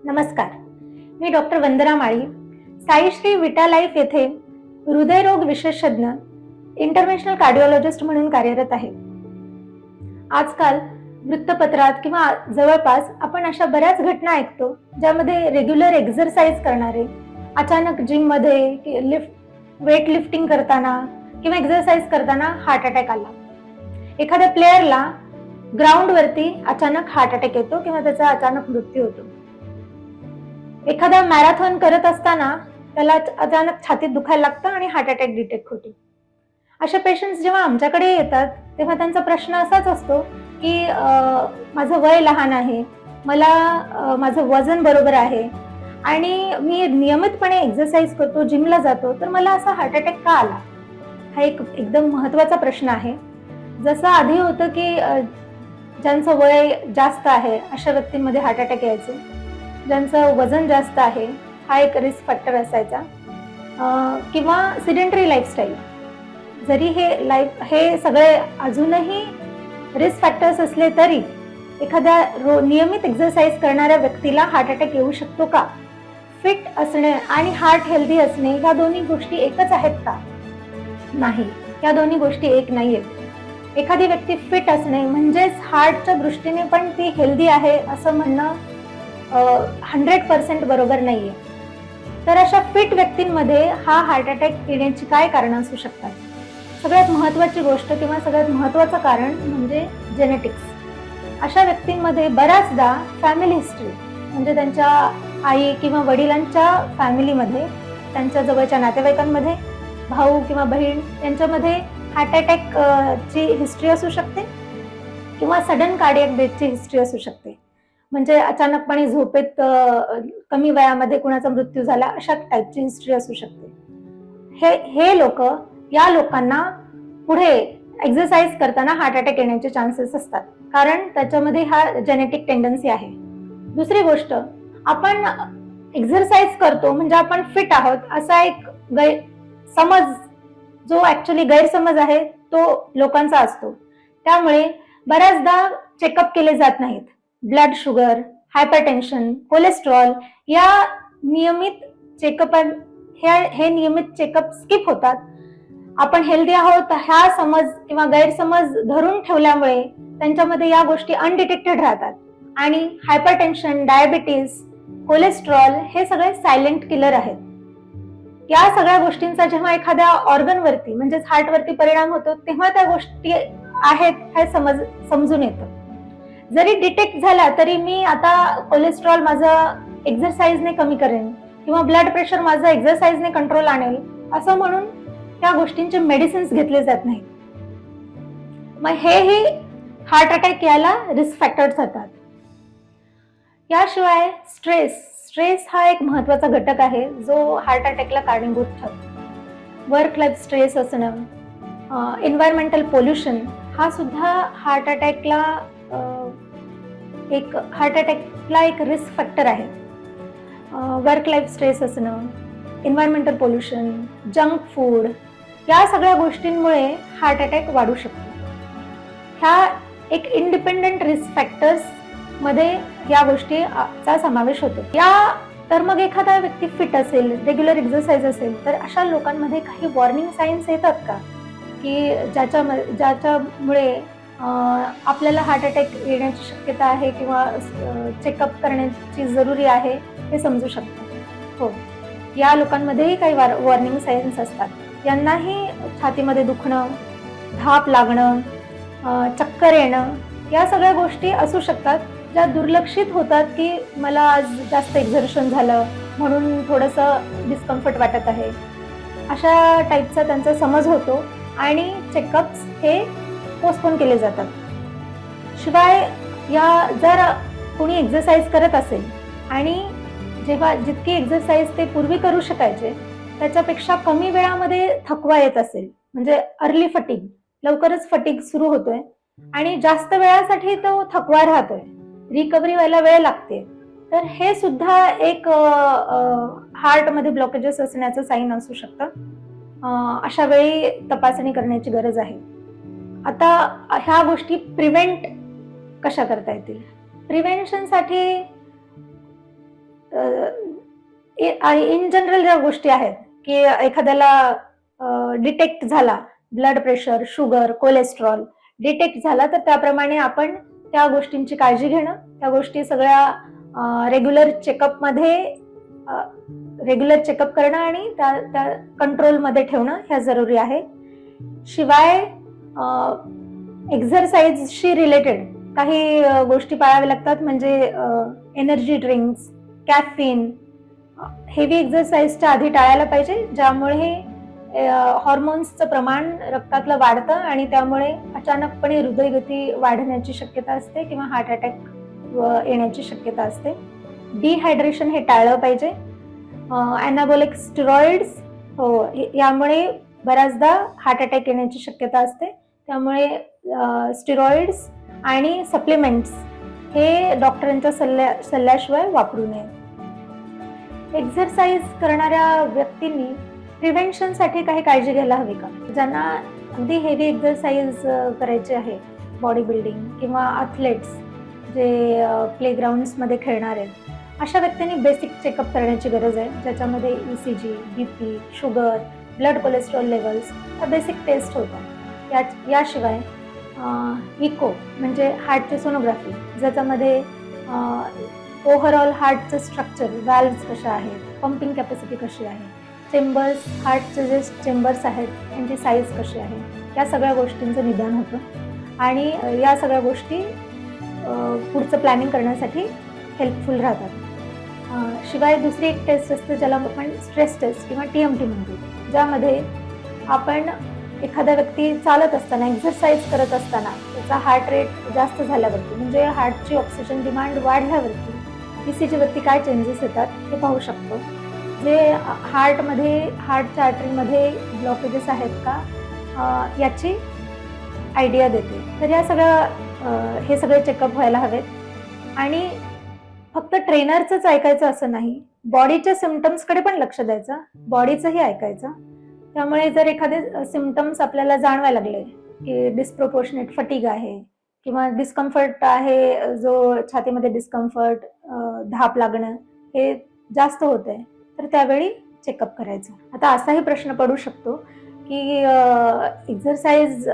नमस्कार, मी डॉक्टर वंदना माळी, साईश्री विटा लाईफ येथे हृदयरोग विशेषज्ञ इंटरव्हेन्शनल कार्डिओलॉजिस्ट म्हणून कार्यरत आहे. आजकाल वृत्तपत्रात किंवा जवळपास आपण अशा बऱ्याच घटना ऐकतो ज्यामध्ये रेग्युलर एक्सरसाइज करणारे अचानक जिम मध्ये वेट लिफ्टिंग करताना किंवा एक्सरसाइज करताना हार्ट अटॅक आला. एखाद्या प्लेयरला ग्राउंड वरती अचानक हार्ट अटॅक येतो किंवा त्याचा अचानक मृत्यू होतो. एखादा मॅरेथॉन करत असताना त्याला अचानक छातीत दुखायला लागतं आणि हार्ट अटॅक डिटेक्ट होतो. अशा पेशंट्स जेव्हा आमच्याकडे येतात तेव्हा त्यांचा प्रश्न असाच असतो की माझं वय लहान आहे, मला माझं वजन बरोबर आहे आणि मी नियमितपणे एक्सरसाइज करतो, जिमला जातो, तर मला असा हार्ट अटॅक का आला? हा एक एकदम महत्त्वाचा प्रश्न आहे. जसं आधी होतं की ज्यांचं वय जास्त आहे अशा व्यक्तींमध्ये हार्ट अटॅक यायचे, ज्यांचं वजन जास्त आहे हा एक रिस्क फॅक्टर असायचा, किंवा सिडेंटरी लाईफस्टाईल. जरी हे सगळे अजूनही रिस्क फॅक्टर्स असले तरी एखाद्या नियमित एक्सरसाइज करणाऱ्या व्यक्तीला हार्ट अटॅक येऊ शकतो का? फिट असणे आणि हार्ट हेल्दी असणे या दोन्ही गोष्टी एकच आहेत का? नाही, या दोन्ही गोष्टी एक नाहीयेत. एखादी व्यक्ती फिट असणे म्हणजेच हार्टच्या दृष्टीने पण ती हेल्दी आहे असं म्हणणं 100% बरोबर नाहीये. तर अशा फिट व्यक्तींमध्ये हा हार्ट अटॅक येण्याची काय कारणं असू शकतात? सगळ्यात महत्त्वाची गोष्ट किंवा सगळ्यात महत्त्वाचं कारण म्हणजे जेनेटिक्स. अशा व्यक्तींमध्ये बऱ्याचदा फॅमिली हिस्ट्री म्हणजे त्यांच्या आई किंवा वडिलांच्या फॅमिलीमध्ये, त्यांच्या जवळच्या नातेवाईकांमध्ये, भाऊ किंवा बहीण यांच्यामध्ये हार्ट अटॅक ची हिस्ट्री असू शकते किंवा सडन कार्डियक डेथची हिस्ट्री असू शकते. म्हणजे अचानकपणे झोपेत कमी वयामध्ये कुणाचा मृत्यू झाला अशा टाईपची हिस्ट्री असू शकते. हे लोक, या लोकांना पुढे एक्सरसाइज करताना हार्ट अटॅक येण्याचे चान्सेस असतात, कारण त्याच्यामध्ये हा जेनेटिक टेंडन्सी आहे. दुसरी गोष्ट, आपण एक्सरसाइज करतो म्हणजे आपण फिट आहोत असा एक समज, जो ऍक्च्युअली गैरसमज आहे तो लोकांचा असतो. त्यामुळे बऱ्याचदा चेकअप केले जात नाहीत. ब्लड शुगर, हायपरटेन्शन, कोलेस्ट्रॉल या नियमित चेकअप हे नियमित चेकअप स्किप होतात. आपण हेल्दी आहोत हा समज किंवा गैरसमज धरून ठेवल्यामुळे त्यांच्यामध्ये या गोष्टी अनडिटेक्टेड राहतात आणि हायपरटेन्शन, डायबिटीस, कोलेस्ट्रॉल हे सगळे सायलेंट किलर आहेत. या सगळ्या गोष्टींचा जेव्हा एखाद्या ऑर्गनवरती म्हणजेच हार्टवरती परिणाम होतो तेव्हा त्या गोष्टी आहेत हे समजून येतं. जरी डिटेक्ट झाला तरी मी आता कोलेस्ट्रॉल माझं एक्सरसाइजने कमी करेन किंवा ब्लड प्रेशर माझं एक्सरसाइजने कंट्रोल आणेल असं म्हणून त्या गोष्टींचे मेडिसिन्स घेतले जात नाहीत. मग हेही हार्ट अटॅक यायला रिस्क फॅक्टर्स होतात. याशिवाय स्ट्रेस हा एक महत्त्वाचा घटक आहे जो हार्ट अटॅकला कारणीभूत ठरतो. वर्क लाईफ स्ट्रेस असणं, एन्व्हायरमेंटल पोल्युशन हा सुद्धा हार्ट अटॅकला एक रिस्क फॅक्टर आहे. वर्क लाईफ स्ट्रेस असणं, एन्व्हायरमेंटल पोल्युशन, जंक फूड या सगळ्या गोष्टींमुळे हार्ट अटॅक वाढू शकतो. ह्या एक इंडिपेंडंट रिस्क फॅक्टर्स मध्ये या गोष्टीचा समावेश होतो. तर मग एखादा व्यक्ती फिट असेल, रेग्युलर एक्सरसाइज असेल, तर अशा लोकांमध्ये काही वॉर्निंग साईन्स येतात का की ज्याच्यामुळे आपल्याला हार्ट अटॅक येण्याची शक्यता आहे किंवा चेकअप करण्याची जरुरी आहे हे समजू शकतं? हो, या लोकांमध्येही काही वॉर्निंग साईन्स असतात. यांनाही छातीमध्ये दुखणं, धाप लागणं, चक्कर येणं या सगळ्या गोष्टी असू शकतात ज्या दुर्लक्षित होतात की मला आज जास्त एक्झर्शन झालं म्हणून थोडंसं डिस्कम्फर्ट वाटत आहे, अशा टाईपचा त्यांचा समज होतो आणि चेकअप्स हे पोस्टपोन केले जातात. शिवाय जर कोणी एक्सरसाइज करत असेल आणि जितकी एक्सरसाइज ते पूर्वी करू शकायचे त्याच्यापेक्षा कमी वेळामध्ये थकवा येत असेल, म्हणजे अर्ली फटीग, लवकरच फटीग सुरू होतोय आणि जास्त वेळासाठी तो थकवा राहतोय, रिकव्हरी व्हायला वेळ लागते, तर हे सुद्धा एक हार्टमध्ये ब्लॉकेजेस असण्याचं साईन असू शकतं. अशा वेळी तपासणी करण्याची गरज आहे. आता ह्या गोष्टी प्रिव्हेंट कशा करता येतील? प्रिव्हेन्शनसाठी इन जनरल ज्या गोष्टी आहेत की एखाद्याला डिटेक्ट झाला, blood pressure, sugar, cholesterol detect झाला, तर त्याप्रमाणे आपण त्या गोष्टींची काळजी घेणं, त्या गोष्टी सगळ्या रेग्युलर चेकअप करणं आणि त्या कंट्रोलमध्ये ठेवणं ह्या जरुरी आहे. शिवाय एक्झरसाइजशी रिलेटेड काही गोष्टी पाळाव्या लागतात, म्हणजे एनर्जी ड्रिंक्स, कॅफीन, हेवी एक्झरसाइजच्या आधी टाळायला पाहिजे, ज्यामुळे हॉर्मोन्सचं प्रमाण रक्तातलं वाढतं आणि त्यामुळे अचानकपणे हृदयगती वाढण्याची शक्यता असते किंवा हार्ट अटॅक येण्याची शक्यता असते. डिहायड्रेशन हे टाळलं पाहिजे. अॅनाबॉलिक स्टेरॉइड्स, यामुळे बऱ्याचदा हार्ट अटॅक येण्याची शक्यता असते. त्यामुळे स्टेरॉइड्स आणि सप्लिमेंट्स हे डॉक्टरांच्या सल्ल्याशिवाय वापरू नये. एक्झरसाइज करणाऱ्या व्यक्तींनी प्रिव्हेन्शनसाठी काही काळजी घ्यायला हवी का? ज्यांना अगदी हेवी एक्झरसाइज करायची आहे, बॉडी बिल्डिंग किंवा ॲथलेट्स जे प्लेग्राऊंड्समध्ये खेळणार आहेत, अशा व्यक्तींनी बेसिक चेकअप करण्याची गरज आहे, ज्याच्यामध्ये ECG, BP, sugar, blood cholesterol levels ह्या बेसिक टेस्ट होतात. याशिवाय इको म्हणजे हार्टची सोनोग्राफी, ज्याच्यामध्ये ओव्हरऑल हार्टचं स्ट्रक्चर, व्हॅल्व्स कशा आहेत, पंपिंग कॅपॅसिटी कशी आहे, चेंबर्स, हार्टचे जे चेंबर्स आहेत त्यांची साईज कशी आहे, या सगळ्या गोष्टींचं निदान होतं आणि या सगळ्या गोष्टी पुढचं प्लॅनिंग करण्यासाठी हेल्पफुल राहतात. शिवाय दुसरी एक टेस्ट असते ज्याला आपण स्ट्रेस टेस्ट किंवा TMT म्हणतो, ज्यामध्ये आपण एखादा व्यक्ती चालत असताना, एक्झरसाइज करत असताना त्याचा हार्ट रेट जास्त झाल्यावरती, म्हणजे हार्टची ऑक्सिजन डिमांड वाढल्यावरती ECG वरती काय चेंजेस येतात हे पाहू शकतो, जे हार्टच्या आर्टरीमध्ये ब्लॉकेजेस आहेत का याची आयडिया देते. तर हे सगळे चेकअप व्हायला हवेत आणि फक्त ट्रेनरचंच ऐकायचं असं नाही, बॉडीच्या सिम्पटम्सकडे पण लक्ष द्यायचं, बॉडीचंही ऐकायचं. त्यामुळे जर एखादे सिम्पटम्स आपल्याला जाणवायला लागले की डिस्प्रोपोर्शनेट फटीग आहे किंवा डिस्कम्फर्ट आहे, जो छातीमध्ये डिस्कम्फर्ट, धाप लागणं हे जास्त होत आहे, तर त्यावेळी चेकअप करायचं. आता असाही प्रश्न पडू शकतो की एक्झरसाइज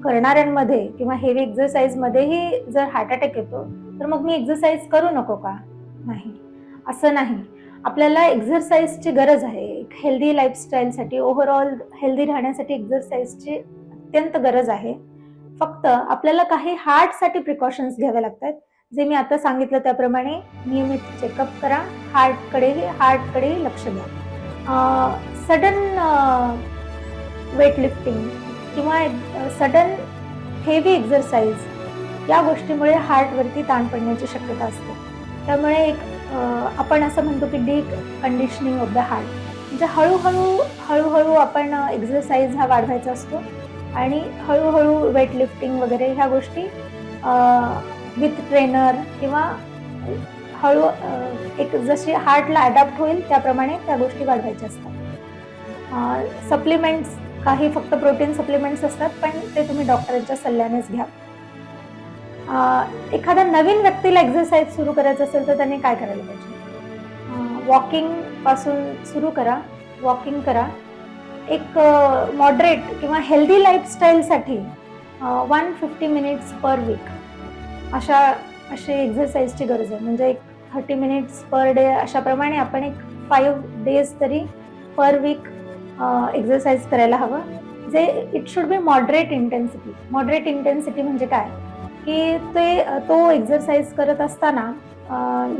करणाऱ्यांमध्ये किंवा हेवी एक्झरसाइजमध्येही जर हार्ट अटॅक येतो, तर मग मी एक्झरसाइज करू नको का? नाही, असं नाही. आपल्याला एक्झरसाइजची गरज आहे. एक हेल्दी लाईफस्टाईलसाठी, ओव्हरऑल हेल्दी राहण्यासाठी एक्झरसाइजची अत्यंत गरज आहे. फक्त आपल्याला काही हार्टसाठी प्रिकॉशन्स घ्यावे लागतात, जे मी आता सांगितलं त्याप्रमाणे नियमित चेकअप करा, हार्टकडे लक्ष द्या. सडन वेट लिफ्टिंग किंवा सडन हेवी एक्झरसाइज या गोष्टीमुळे हार्टवरती ताण पडण्याची शक्यता असते. त्यामुळे आपण असं म्हणतो की D conditioning of the heart, म्हणजे हळूहळू आपण एक्झरसाइज हा वाढवायचा असतो आणि हळूहळू वेट लिफ्टिंग वगैरे ह्या गोष्टी विथ ट्रेनर किंवा एक जशी हार्टला अडॅप्ट होईल त्याप्रमाणे त्या गोष्टी वाढवायच्या असतात. सप्लिमेंट्स, काही फक्त प्रोटीन सप्लिमेंट्स असतात, पण ते तुम्ही डॉक्टरांच्या सल्ल्यानेच घ्या. एखाद्या नवीन व्यक्तीला एक्झरसाइज सुरू करायचं असेल तर त्यांनी काय करायला पाहिजे? वॉकिंग पासून सुरू करा, वॉकिंग करा. एक मॉडरेट किंवा हेल्दी लाईफस्टाईलसाठी 150 मिनिट्स पर वीक अशी एक्झरसाइजची गरज आहे. म्हणजे एक 30 मिनिट्स पर डे अशाप्रमाणे आपण एक 5 डेज तरी पर वीक एक्झरसाइज करायला हवं. जे it should be moderate intensity. Moderate intensity म्हणजे काय की तो एक्झरसाइज करत असताना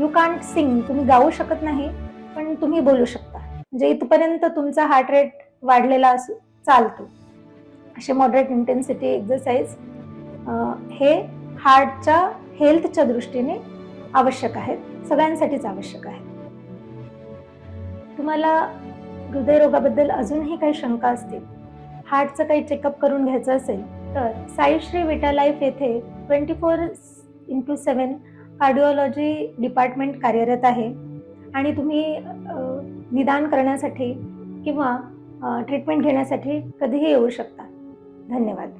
यू कांट सिंग, तुम्ही गाऊ शकत नाही, पण तुम्ही बोलू शकता. म्हणजे इथपर्यंत तुमचा हार्ट रेट वाढलेला चालतो. असे मॉडरेट इंटेन्सिटी एक्झरसाइज हे हार्टच्या हेल्थच्या दृष्टीने आवश्यक आहेत, सगळ्यांसाठीच आवश्यक आहे. तुम्हाला हृदयरोगाबद्दल अजूनही काही शंका असतील, हार्टचं काही चेकअप करून घ्यायचं असेल, तर साईश्री विटा लाईफ येथे 24/7 कार्डिओलॉजी डिपार्टमेंट कार्यरत आहे आणि तुम्ही निदान करण्यासाठी किंवा ट्रीटमेंट घेण्यासाठी कधीही येऊ शकता. धन्यवाद.